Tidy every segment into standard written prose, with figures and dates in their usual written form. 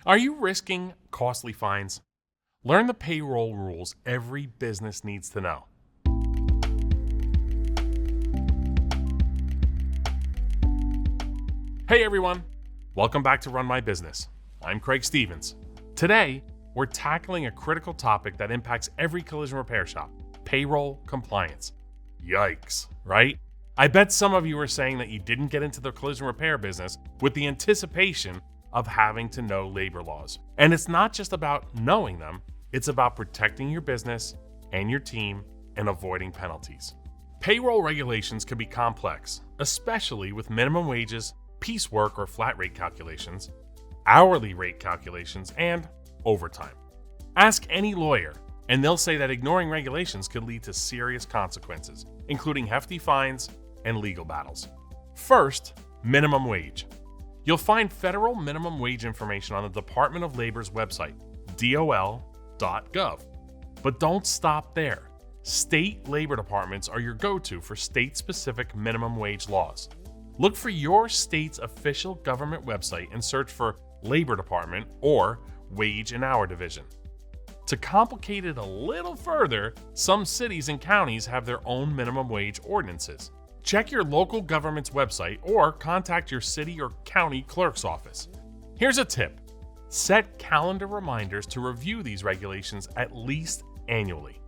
Are you risking costly fines? Learn the payroll rules every business needs to know. Hey everyone, welcome back to Run My Business. I'm Craig Stevens. Today, we're tackling a critical topic that impacts every collision repair shop: payroll compliance. Yikes, right? I bet some of you are saying that you didn't get into the collision repair business with the anticipation of having to know labor laws. And it's not just about knowing them, it's about protecting your business and your team and avoiding penalties. Payroll regulations can be complex, especially with minimum wages, piecework or flat rate calculations, hourly rate calculations, and overtime. Ask any lawyer, and they'll say that ignoring regulations could lead to serious consequences, including hefty fines and legal battles. First, minimum wage. You'll find federal minimum wage information on the Department of Labor's website, dol.gov. But don't stop there. State labor departments are your go-to for state-specific minimum wage laws. Look for your state's official government website and search for Labor Department or Wage and Hour Division. To complicate it a little further, some cities and counties have their own minimum wage ordinances. Check your local government's website or contact your city or county clerk's office. Here's a tip: set calendar reminders to review these regulations at least annually.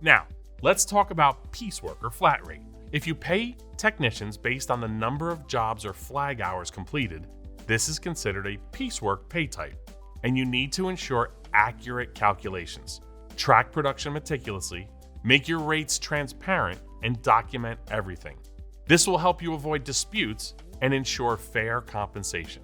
Now, let's talk about piecework or flat rate. If you pay technicians based on the number of jobs or flag hours completed, this is considered a piecework pay type, and you need to ensure accurate calculations. Track production meticulously, make your rates transparent, and document everything. This will help you avoid disputes and ensure fair compensation.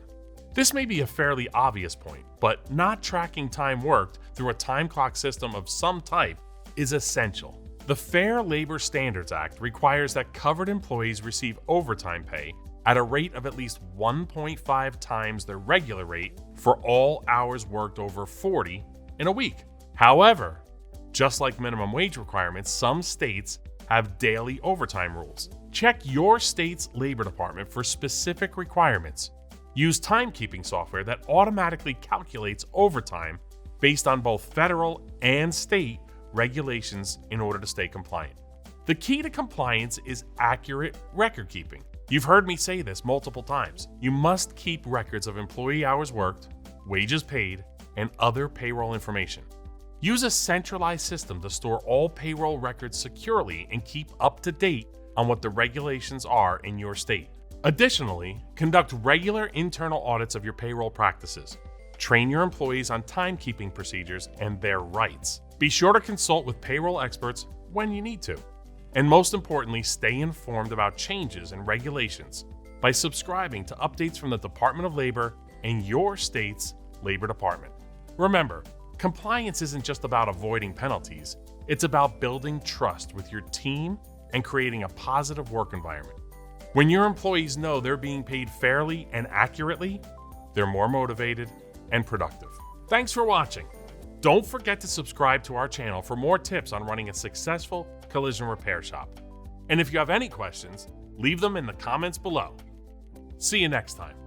This may be a fairly obvious point, but not tracking time worked through a time clock system of some type is essential. The Fair Labor Standards Act requires that covered employees receive overtime pay at a rate of at least 1.5 times their regular rate for all hours worked over 40 in a week. However, just like minimum wage requirements, some states have daily overtime rules. Check your state's labor department for specific requirements. Use timekeeping software that automatically calculates overtime based on both federal and state regulations in order to stay compliant. The key to compliance is accurate record keeping. You've heard me say this multiple times. You must keep records of employee hours worked, wages paid, and other payroll information. Use a centralized system to store all payroll records securely and keep up to date on what the regulations are in your state. Additionally, conduct regular internal audits of your payroll practices. Train your employees on timekeeping procedures and their rights. Be sure to consult with payroll experts when you need to. And most importantly, stay informed about changes and regulations by subscribing to updates from the Department of Labor and your state's labor department. Remember, compliance isn't just about avoiding penalties, it's about building trust with your team and creating a positive work environment. When your employees know they're being paid fairly and accurately, they're more motivated and productive. Thanks for watching. Don't forget to subscribe to our channel for more tips on running a successful collision repair shop. And if you have any questions, leave them in the comments below. See you next time.